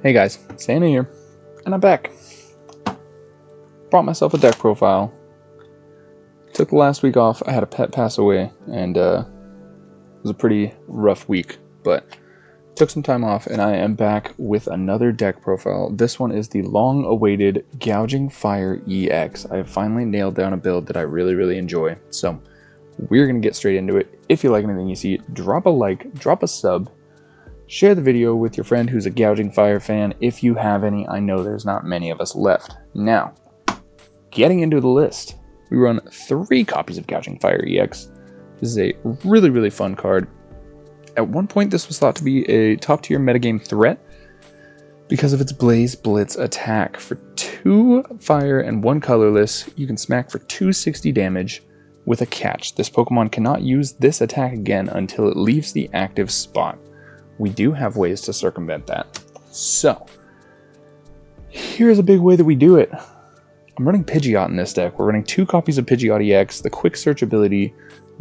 Hey guys, Santa here, and I'm back. Brought myself a deck profile. Took the last week off. I had a pet pass away, and it was a pretty rough week, but took some time off, and I am back with another deck profile. This one is the long-awaited Gouging Fire EX. I have finally nailed down a build that I really enjoy, so we're going to get straight into it. If you like anything you see, drop a like, drop a sub, share the video with your friend who's a Gouging Fire fan, if you have any. I know there's not many of us left. Now, getting into the list, we run 3 copies of Gouging Fire EX. This is a really fun card. At one point, this was thought to be a top-tier metagame threat because of its Blaze Blitz attack. For 2 fire and 1 colorless, you can smack for 260 damage with a catch. This Pokemon cannot use this attack again until it leaves the active spot. We do have ways to circumvent that. So, here's a big way that we do it. I'm running Pidgeot in this deck. We're running 2 copies of Pidgeot EX. The quick search ability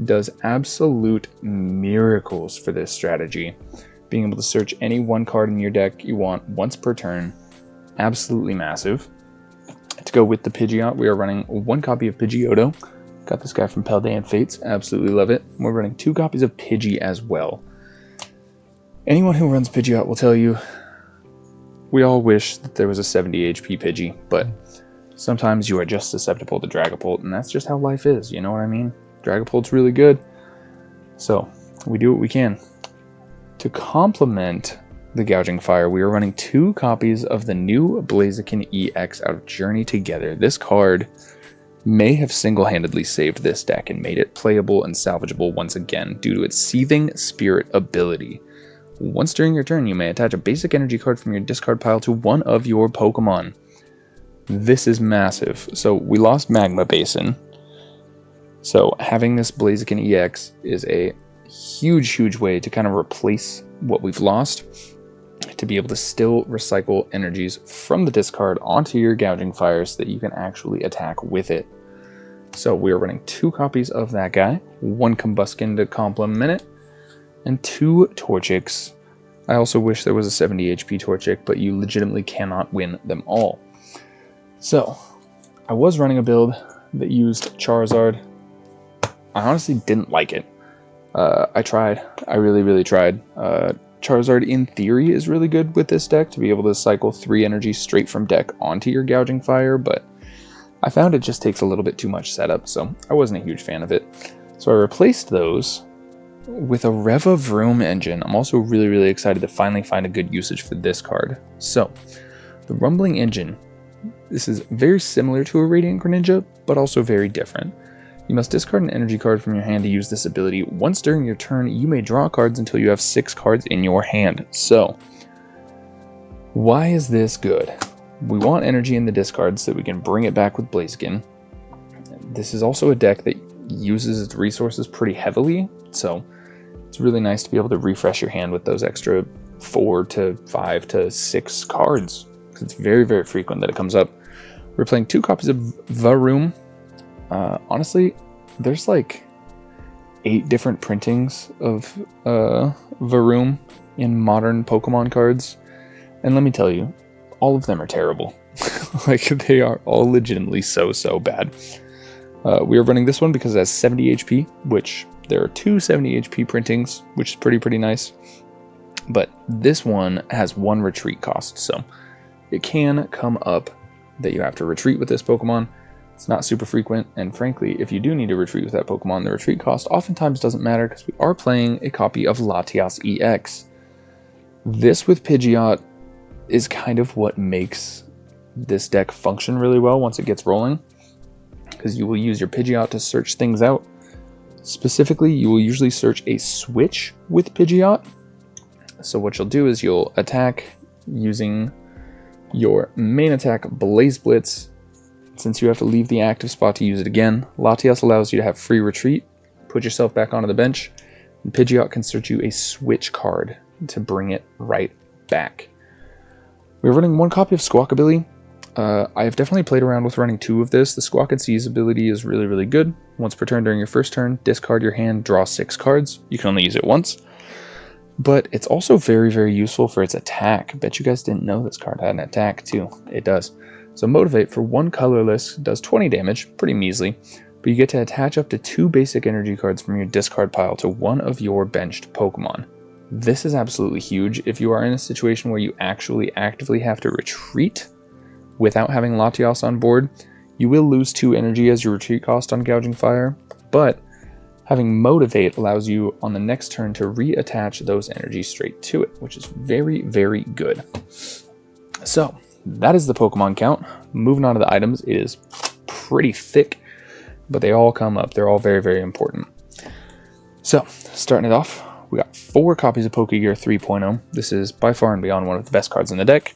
does absolute miracles for this strategy. Being able to search any one card in your deck you want once per turn. Absolutely massive. To go with the Pidgeot, we are running 1 copy of Pidgeotto. Got this guy from Paldean Fates. Absolutely love it. We're running 2 copies of Pidgey as well. Anyone who runs Pidgeot will tell you, we all wish that there was a 70 HP Pidgey, but sometimes you are just susceptible to Dragapult, and that's just how life is, you know what I mean? Dragapult's really good, so we do what we can. To complement the Gouging Fire, we are running 2 copies of the new Blaziken EX out of Journey Together. This card may have single-handedly saved this deck and made it playable and salvageable once again due to its Seething Spirit ability. Once during your turn, you may attach a basic energy card from your discard pile to one of your Pokemon. This is massive. So we lost Magma Basin. So having this Blaziken EX is a huge way to kind of replace what we've lost, to be able to still recycle energies from the discard onto your Gouging Fire so that you can actually attack with it. So we are running 2 copies of that guy, 1 Combuskin to complement it, and 2 Torchics. I also wish there was a 70 HP Torchic, but you legitimately cannot win them all. So, I was running a build that used Charizard. I honestly didn't like it. I tried. I really tried. Charizard, in theory, is really good with this deck to be able to cycle 3 energy straight from deck onto your Gouging Fire, but I found it just takes a little bit too much setup, so I wasn't a huge fan of it. So I replaced those with a Revavroom engine. I'm also really excited to finally find a good usage for this card. So, the Rumbling Engine. This is very similar to a Radiant Greninja, but also very different. You must discard an energy card from your hand to use this ability. Once during your turn, you may draw cards until you have 6 cards in your hand. So, why is this good? We want energy in the discard so that we can bring it back with Blaziken. This is also a deck that uses its resources pretty heavily, so it's really nice to be able to refresh your hand with those extra 4 to 5 to 6 cards. It's very frequent that it comes up. We're playing 2 copies of Varoom. Honestly, there's like 8 different printings of Varoom in modern Pokemon cards. And let me tell you, all of them are terrible. Like, they are all legitimately so bad. We are running this one because it has 70 HP, which there are 2 70 HP printings, which is pretty nice. But this one has 1 retreat cost, so it can come up that you have to retreat with this Pokemon. It's not super frequent, and frankly, if you do need to retreat with that Pokemon, the retreat cost oftentimes doesn't matter because we are playing a copy of Latias EX. This with Pidgeot is kind of what makes this deck function really well once it gets rolling, because you will use your Pidgeot to search things out. Specifically, you will usually search a switch with Pidgeot. So what you'll do is you'll attack using your main attack, Blaze Blitz. Since you have to leave the active spot to use it again, Latias allows you to have free retreat, put yourself back onto the bench, and Pidgeot can search you a switch card to bring it right back. We're running 1 copy of Squawkabilly. I have definitely played around with running 2 of this. The Squawk and Seize ability is really good. Once per turn during your first turn, discard your hand, draw 6 cards. You can only use it once. But it's also very, very useful for its attack. I bet you guys didn't know this card had an attack too. It does. So Motivate for 1 colorless does 20 damage, pretty measly, but you get to attach up to 2 basic energy cards from your discard pile to one of your benched Pokemon. This is absolutely huge if you are in a situation where you actually actively have to retreat without having Latios on board. You will lose 2 energy as your retreat cost on Gouging Fire, but having Motivate allows you on the next turn to reattach those energies straight to it, which is very, very good. So that is the Pokemon count. Moving on to the items, it is pretty thick, but they all come up. They're all very, very important. So starting it off, we got 4 copies of Pokegear 3.0. This is by far and beyond one of the best cards in the deck.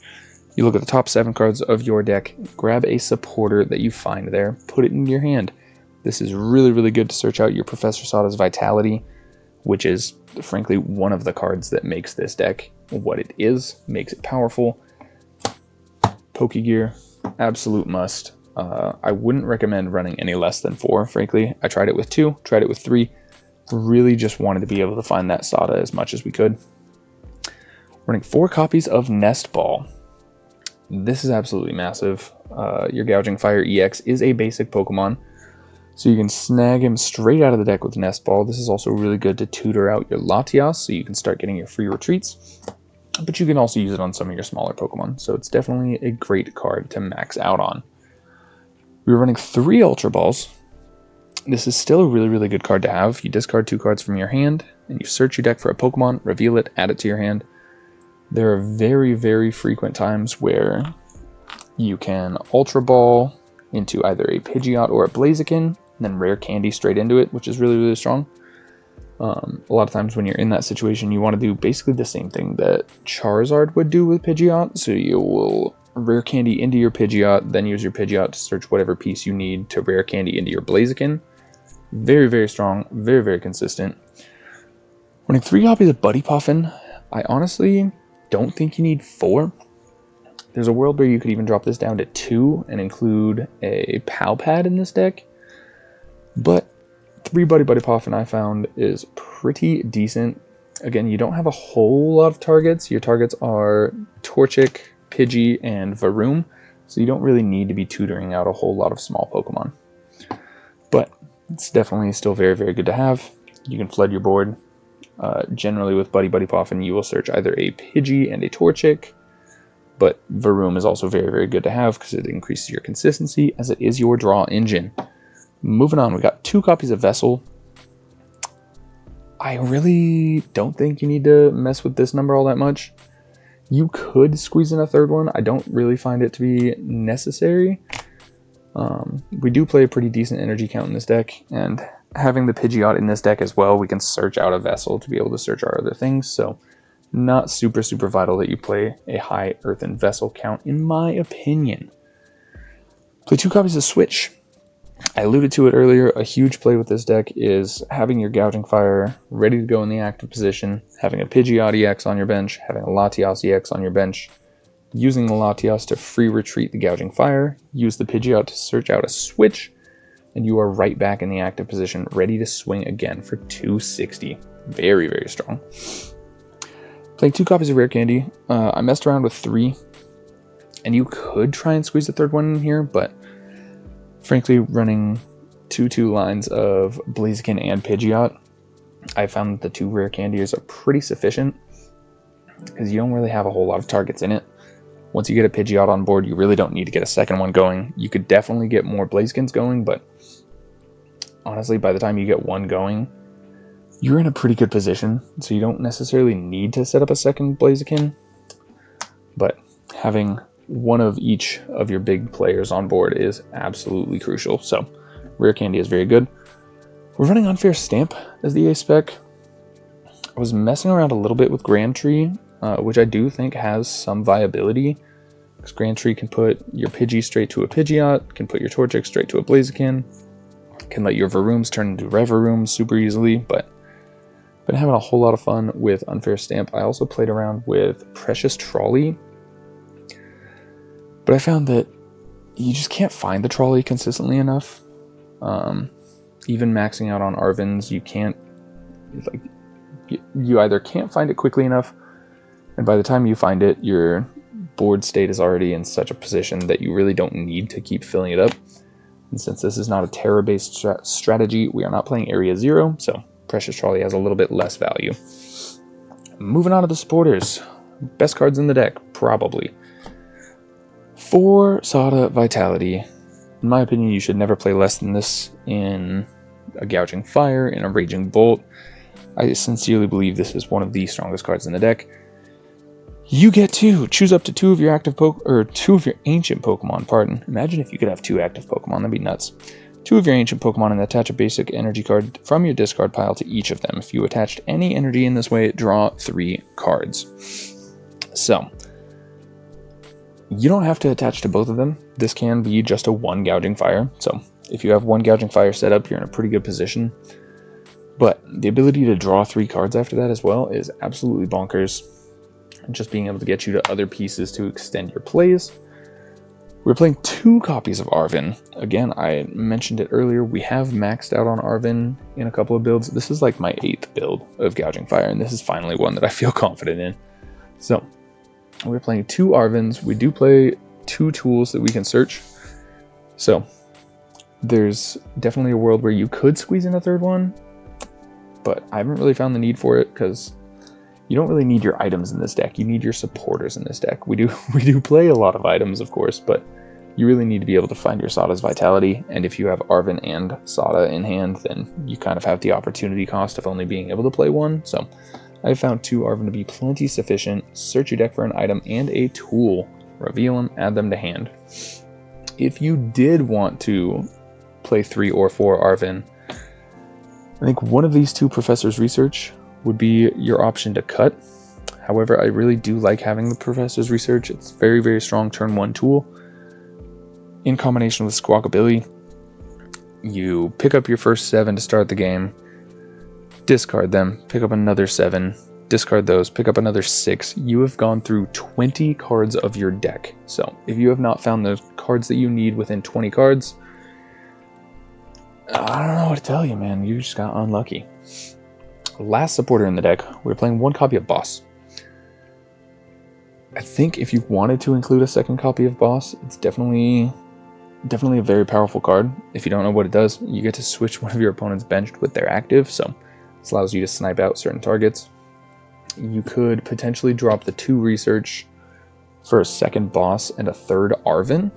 You look at the top 7 cards of your deck, grab a supporter that you find there, put it in your hand. This is really, really good to search out your Professor Sada's Vitality, which is, frankly, one of the cards that makes this deck what it is, makes it powerful. Pokegear, absolute must. I wouldn't recommend running any less than 4, frankly. I tried it with 2, tried it with 3. Really just wanted to be able to find that Sada as much as we could. Running 4 copies of Nest Ball. This is absolutely massive. Your Gouging Fire EX is a basic Pokemon, so you can snag him straight out of the deck with Nest Ball. This is also really good to tutor out your Latios, so you can start getting your free retreats. But you can also use it on some of your smaller Pokemon, so it's definitely a great card to max out on. We were running 3 Ultra Balls. This is still a really, really good card to have. You discard 2 cards from your hand, and you search your deck for a Pokemon, reveal it, add it to your hand. There are very, very frequent times where you can Ultra Ball into either a Pidgeot or a Blaziken, and then Rare Candy straight into it, which is really, really strong. A lot of times when you're in that situation, you want to do basically the same thing that Charizard would do with Pidgeot. So you will Rare Candy into your Pidgeot, then use your Pidgeot to search whatever piece you need to Rare Candy into your Blaziken. Very, very strong, very, very consistent. Running 3 copies of Buddy Puffin, I honestly don't think you need 4. There's a world where you could even drop this down to 2 and include a Pal Pad in this deck. But 3 Buddy Puffin I found is pretty decent. Again, you don't have a whole lot of targets. Your targets are Torchic, Pidgey, and Varoom, so you don't really need to be tutoring out a whole lot of small Pokemon. But it's definitely still very, very good to have. You can flood your board. Generally with Buddy Puffin, you will search either a Pidgey and a Torchic, but Varoom is also very, very good to have because it increases your consistency as it is your draw engine. Moving on, we got 2 copies of Vessel. I really don't think you need to mess with this number all that much. You could squeeze in a 3rd one. I don't really find it to be necessary. We do play a pretty decent energy count in this deck, and having the Pidgeot in this deck as well, we can search out a Vessel to be able to search our other things, so not super, super vital that you play a high Earthen Vessel count, in my opinion. Play 2 copies of Switch. I alluded to it earlier, a huge play with this deck is having your Gouging Fire ready to go in the active position, having a Pidgeot EX on your bench, having a Latios EX on your bench, using the Latios to free retreat the Gouging Fire, use the Pidgeot to search out a Switch, and you are right back in the active position, ready to swing again for 260. Very, very strong. Playing 2 copies of Rare Candy. I messed around with 3, and you could try and squeeze a 3rd one in here, but frankly, running 2 lines of Blaziken and Pidgeot, I found that the 2 Rare Candies are pretty sufficient because you don't really have a whole lot of targets in it. Once you get a Pidgeot on board, you really don't need to get a 2nd one going. You could definitely get more Blazikens going, but honestly, by the time you get 1 going, you're in a pretty good position, so you don't necessarily need to set up a 2nd Blaziken, but having 1 of each of your big players on board is absolutely crucial. So Rare Candy is very good. We're running Unfair Stamp as the A spec. I was messing around a little bit with Grand Tree, which I do think has some viability, because Grand Tree can put your Pidgey straight to a Pidgeot, can put your Torchic straight to a Blaziken, can let your Varooms turn into Revarooms super easily, but I've been having a whole lot of fun with Unfair Stamp. I also played around with Precious Trolley, but I found that you just can't find the Trolley consistently enough. Even maxing out on Arvins, you can't, like, you either can't find it quickly enough, and by the time you find it, your board state is already in such a position that you really don't need to keep filling it up. And since this is not a Terra-based strategy, we are not playing Area 0, so Precious Trolley has a little bit less value. Moving on to the supporters. Best cards in the deck, probably. 4 Sada Vitality. In my opinion, you should never play less than this in a Gouging Fire, in a Raging Bolt. I sincerely believe this is one of the strongest cards in the deck. You get to choose up to 2 of your active 2 of your ancient Pokemon, pardon. Imagine if you could have 2 active Pokemon, that'd be nuts. 2 of your ancient Pokemon and attach a basic energy card from your discard pile to each of them. If you attached any energy in this way, draw 3 cards. So, you don't have to attach to both of them. This can be just a 1 Gouging Fire. So, if you have 1 Gouging Fire set up, you're in a pretty good position. But the ability to draw 3 cards after that as well is absolutely bonkers. And just being able to get you to other pieces to extend your plays. We're playing 2 copies of Arven. Again, I mentioned it earlier, we have maxed out on Arven in a couple of builds. This is like my 8th build of Gouging Fire, and this is finally one that I feel confident in. So, we're playing 2 Arvens. We do play 2 tools that we can search. So, there's definitely a world where you could squeeze in a 3rd one, but I haven't really found the need for it, because you don't really need your items in this deck. You need your supporters in this deck. We do play a lot of items, of course, but you really need to be able to find your Sada's Vitality, and if you have Arven and Sada in hand, then you kind of have the opportunity cost of only being able to play 1. So I found 2 Arven to be plenty sufficient. Search your deck for an item and a tool. Reveal them, add them to hand. If you did want to play 3 or 4 Arven, I think one of these 2 Professor's Research would be your option to cut. However, I really do like having the Professor's Research. It's very, very strong turn 1 tool. In combination with Squawkabilly, you pick up your first 7 to start the game, discard them, pick up another 7, discard those, pick up another 6. You have gone through 20 cards of your deck. So if you have not found the cards that you need within 20 cards, I don't know what to tell you, man. You just got unlucky. Last supporter in the deck, we're playing 1 copy of Boss. I think if you wanted to include a 2nd copy of Boss, it's definitely a very powerful card. If you don't know what it does, you get to switch one of your opponent's benched with their active, so this allows you to snipe out certain targets. You could potentially drop the 2 research for a 2nd Boss and a 3rd Arven,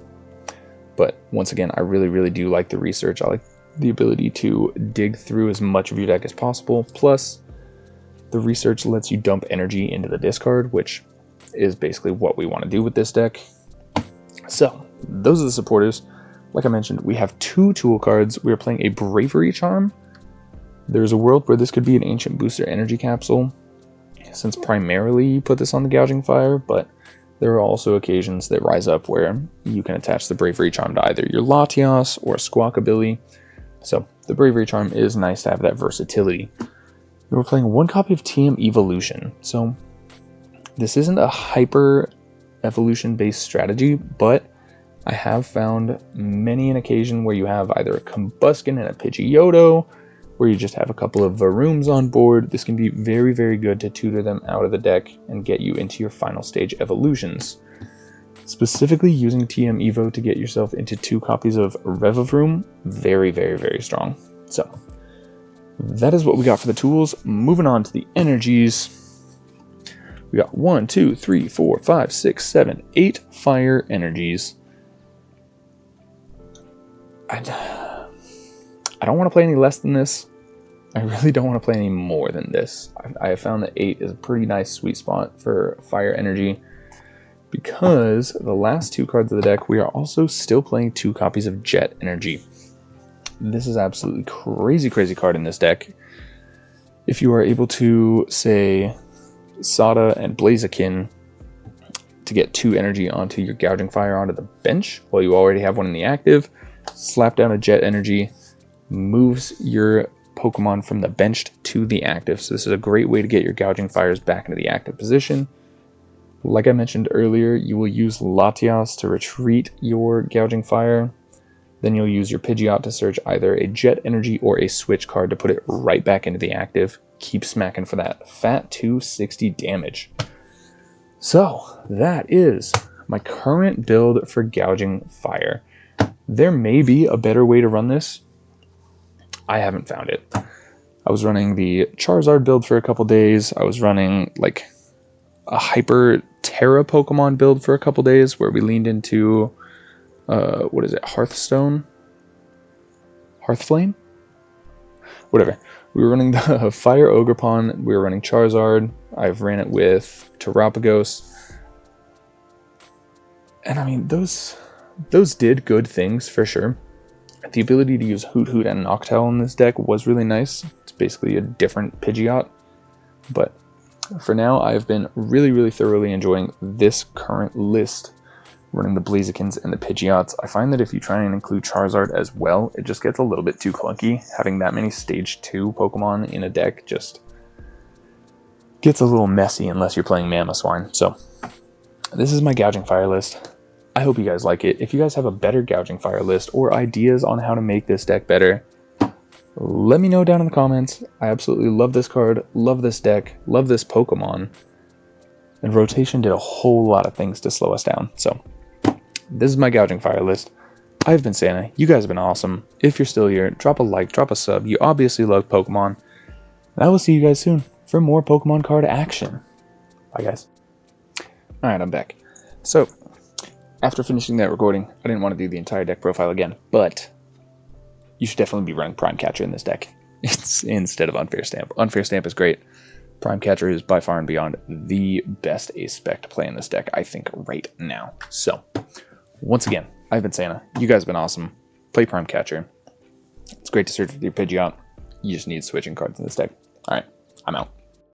but once again, I really, really do like the research. I like the ability to dig through as much of your deck as possible, plus the research lets you dump energy into the discard, which is basically what we want to do with this deck. So those are the supporters. Like I mentioned, we have 2 tool cards. We are playing a Bravery Charm. There's a world where this could be an Ancient Booster Energy Capsule, since primarily you put this on the Gouging Fire, but there are also occasions that rise up where you can attach the Bravery Charm to either your Latios or Squawkabilly. So the Bravery Charm is nice to have that versatility. We're playing 1 copy of TM Evolution. So this isn't a hyper evolution based strategy, but I have found many an occasion where you have either a Combuskin and a Pidgeotto, where you just have a couple of Varooms on board. This can be very, very good to tutor them out of the deck and get you into your final stage evolutions. Specifically using TM Evo to get yourself into 2 copies of Revavroom, very, very, very strong. So that is what we got for the tools. Moving on to the energies. We got 1, 2, 3, 4, 5, 6, 7, 8 fire energies. I don't want to play any less than this. I really don't want to play any more than this. I have found that 8 is a pretty nice sweet spot for fire energy, because the last 2 cards of the deck, we are also still playing 2 copies of Jet Energy. This is absolutely crazy, crazy card in this deck. If you are able to, say, Sada and Blaziken to get 2 energy onto your Gouging Fire onto the bench, while you already have one in the active, slap down a Jet Energy, moves your Pokemon from the benched to the active. So this is a great way to get your Gouging Fires back into the active position. Like I mentioned earlier, you will use Latios to retreat your Gouging Fire. Then you'll use your Pidgeot to search either a Jet Energy or a Switch card to put it right back into the active. keep smacking for that fat 260 damage. So that is my current build for Gouging Fire. There may be a better way to run this. I haven't found it. I was running the Charizard build for a couple days. I was running like a Hyper Terra Pokemon build for a couple days where we leaned into, what is it, Hearthstone? Hearthflame? Whatever. We were running the Fire Ogerpon. We were running Charizard. I've ran it with Terapagos. And I mean, those did good things for sure. The ability to use Hoot Hoot and Noctowl in this deck was really nice. It's basically a different Pidgeot. But for now, I've been really thoroughly enjoying this current list, running the Blazikens and the Pidgeots. I find that if you try and include Charizard as well, it just gets a little bit too clunky. Having that many Stage 2 Pokemon in a deck just gets a little messy unless you're playing Mamoswine. So this is my Gouging Fire list. I hope you guys like it. If you guys have a better Gouging Fire list or ideas on how to make this deck better, let me know down in the comments. I absolutely love this card, love this deck, love this Pokemon. And rotation did a whole lot of things to slow us down. So this is my Gouging Fire list. I've been Santa. You guys have been awesome. If you're still here, drop a like, drop a sub. You obviously love Pokemon. And I will see you guys soon for more Pokemon card action. Bye, guys. Alright, I'm back. So, after finishing that recording, I didn't want to do the entire deck profile again, but you should definitely be running Prime Catcher in this deck. It's instead of Unfair Stamp. Unfair Stamp is great. Prime Catcher is by far and beyond the best ace spec to play in this deck, I think, right now. So, once again, I've been Santa. You guys have been awesome. Play Prime Catcher. It's great to search with your Pidgeot. You just need switching cards in this deck. Alright, I'm out.